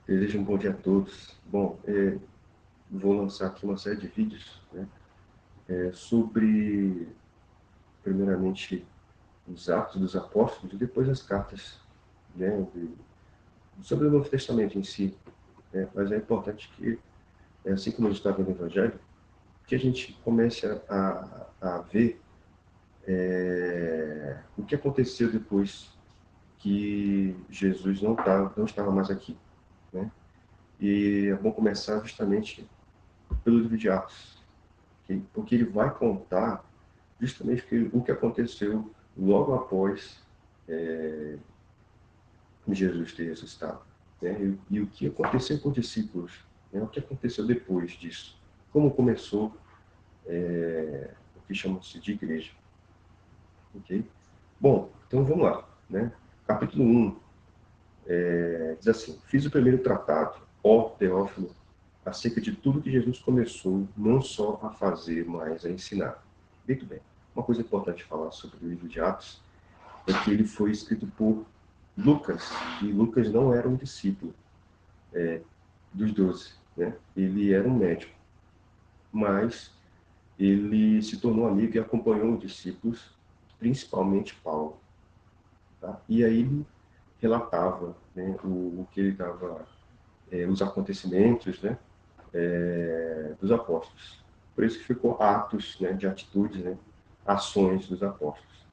Desejo um bom dia a todos. Bom, vou lançar aqui uma série de vídeos, né, sobre, primeiramente, os Atos dos Apóstolos e depois as cartas, né, sobre o Novo Testamento em si. Né. Mas é importante que, assim como a gente está vendo o Evangelho, que a gente comece a ver o que aconteceu depois que Jesus não estava mais aqui. Né. E é bom começar justamente pelo livro de Atos, porque ele vai contar justamente o que aconteceu logo após Jesus ter ressuscitado. Né? E o que aconteceu com os discípulos, né? O que aconteceu depois disso, como começou o que chama-se de igreja. Okay? Bom, então vamos lá. Né? Capítulo 1 diz assim: Fiz o primeiro tratado, ó Teófilo, acerca de tudo que Jesus começou não só a fazer, mas a ensinar. Muito bem. Uma coisa importante falar sobre o livro de Atos é que ele foi escrito por Lucas, e Lucas não era um discípulo dos 12. Né? Ele era um médico, mas ele se tornou amigo e acompanhou os discípulos, principalmente Paulo. Tá? E aí ele relatava, né, o que ele estava, os acontecimentos, né, dos apóstolos. Por isso que ficou atos, né, de atitudes, né, ações dos apóstolos.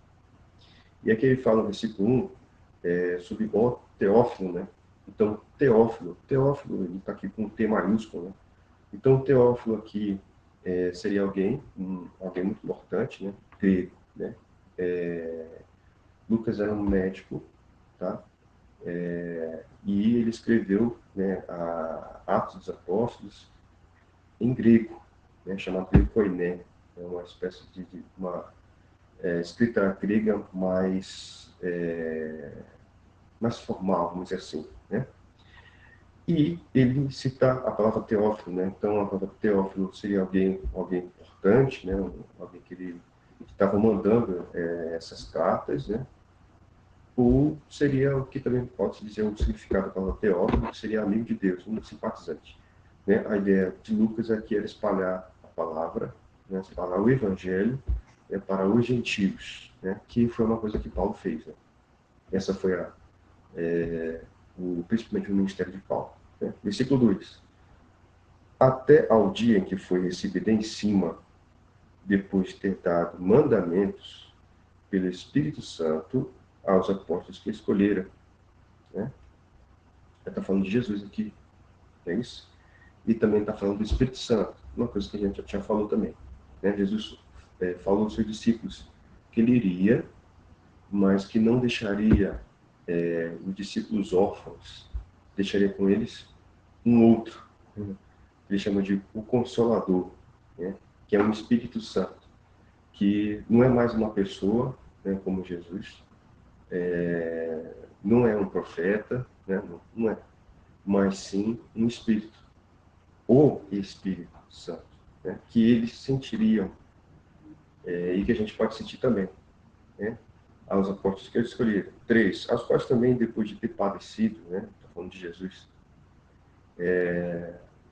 E aqui ele fala no versículo 1 sobre o Teófilo, né? Então, Teófilo, ele está aqui com um T maiúsculo, né? Então, Teófilo aqui seria alguém muito importante, né? Grego, né? Lucas era um médico, tá? E ele escreveu, né, Atos dos Apóstolos em grego, né? Chamado grego koiné. É uma espécie de uma escrita grega mais formal, vamos dizer assim, né? E ele cita a palavra Teófilo, né? Então, a palavra Teófilo seria alguém importante, né? Alguém que ele estava mandando essas cartas, né? Ou seria o que também pode dizer o significado da palavra Teófilo, que seria amigo de Deus, um simpatizante. Né? A ideia de Lucas aqui era espalhar a palavra, né? Espalhar o evangelho, para os gentios, né? Que foi uma coisa que Paulo fez. Né? Essa foi principalmente o ministério de Paulo. Né? Versículo 2. Até ao dia em que foi recebida em cima, depois de ter dado mandamentos pelo Espírito Santo aos apóstolos que escolheram. Né? Está falando de Jesus aqui, não é isso? E também está falando do Espírito Santo, uma coisa que a gente já falou também. Né? Jesus falou aos seus discípulos que ele iria, mas que não deixaria os discípulos órfãos, deixaria com eles um outro, ele chama de o Consolador, né? Que é um Espírito Santo, que não é mais uma pessoa, né, como Jesus, não é um profeta, né, não é, mas sim um Espírito, o Espírito Santo, né, que eles sentiriam, e que a gente pode sentir também, né, aos apóstolos que eles escolheram. 3, aos quais também, depois de ter padecido, né, estou falando de Jesus,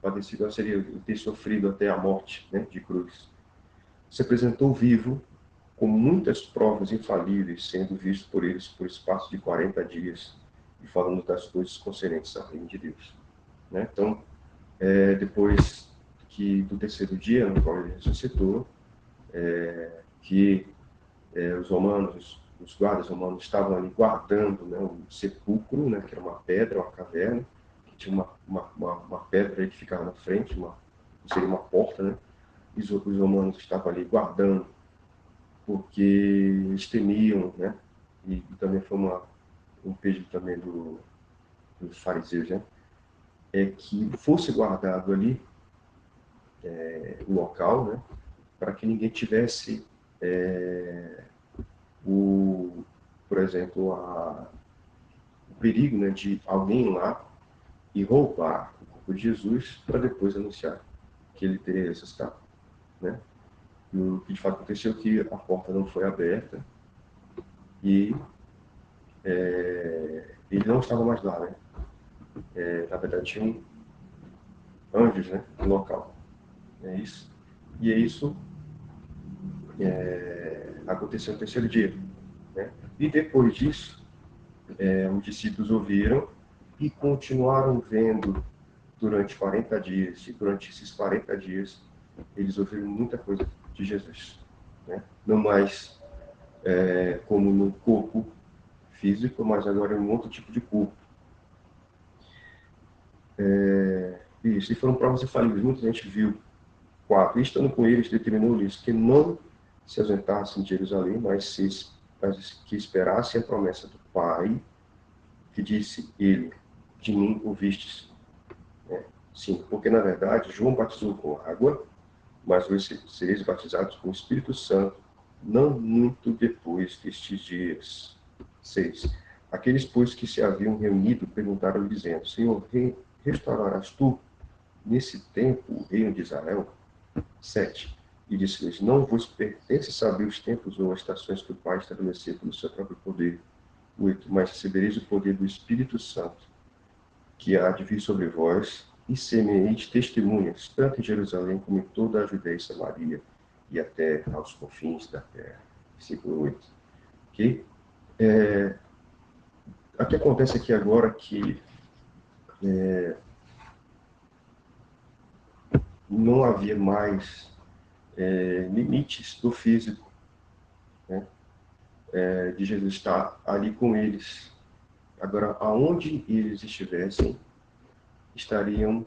padecido seria ter sofrido até a morte, né, de cruz, se apresentou vivo, com muitas provas infalíveis, sendo visto por eles por espaço de 40 dias, e falando das coisas concernentes ao reino de Deus. Né? Então, depois do terceiro dia, no qual ele ressuscitou, que os romanos, os guardas romanos estavam ali guardando, né, o sepulcro, né, que era uma pedra, uma caverna, que tinha uma pedra que ficava na frente, seria uma porta, né? E os romanos estavam ali guardando, porque eles temiam, né? E também foi um pedido também dos fariseus, né? É que fosse guardado ali o local, né? Para que ninguém tivesse por exemplo, o perigo, né, de alguém ir lá e roubar o corpo de Jesus para depois anunciar que ele teria ressuscitado, né? E o que de fato aconteceu é que a porta não foi aberta e ele não estava mais lá, né? Na verdade, tinham anjos, né, no local. É isso. E é isso aconteceu no terceiro dia. Né? E depois disso, os discípulos ouviram e continuaram vendo durante 40 dias. E durante esses 40 dias, eles ouviram muita coisa de Jesus. Né? Não mais como no corpo físico, mas agora em um outro tipo de corpo. Isso, e foram provas infalíveis. Muita gente viu. 4. E estando com eles, determinou-lhes que não se ausentassem de Jerusalém, mas que esperassem a promessa do Pai, que disse ele, de mim ouvistes. Né? Sim, porque na verdade João batizou com água, mas vós sereis batizados com o Espírito Santo, não muito depois destes dias. 6. Aqueles, pois, que se haviam reunido, perguntaram-lhe, dizendo, Senhor, restaurarás tu, nesse tempo, o reino de Israel? 7. E disse-lhes, não vos pertence saber os tempos ou as estações que o Pai estabeleceu pelo seu próprio poder. 8. Mas recebereis o poder do Espírito Santo, que há de vir sobre vós, e semeeis testemunhas, tanto em Jerusalém como em toda a Judéia e Samaria, e até aos confins da terra. Versículo 8. Ok? O que acontece aqui agora que não havia mais limites do físico, né? De Jesus estar ali com eles. Agora, aonde eles estivessem, estariam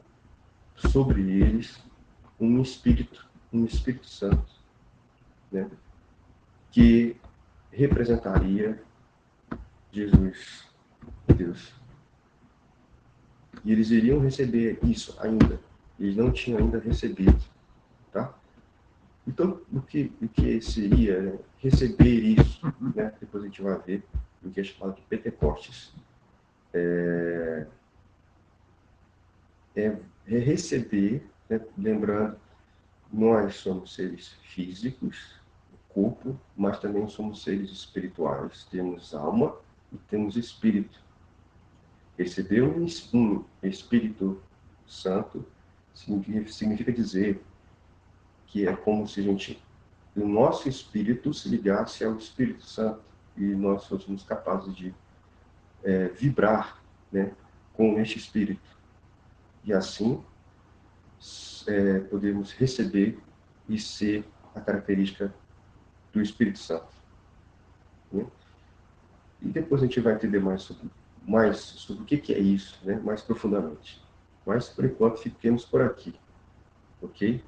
sobre eles um Espírito Santo, né? Que representaria Jesus, Deus. E eles iriam receber isso ainda. Eles não tinham ainda recebido, tá? Então, o que seria, né, receber isso, né? Depois a gente vai ver o que é chamado de Pentecostes. É receber, né? Lembrando, nós somos seres físicos, corpo, mas também somos seres espirituais. Temos alma e temos espírito. Receber um Espírito Santo significa dizer que é como se o nosso espírito se ligasse ao Espírito Santo e nós fôssemos capazes de vibrar, né, com este espírito. E assim podemos receber e ser a característica do Espírito Santo. Né? E depois a gente vai entender mais sobre o que é isso, né? Mais profundamente. Mas, por enquanto, fiquemos por aqui. Ok?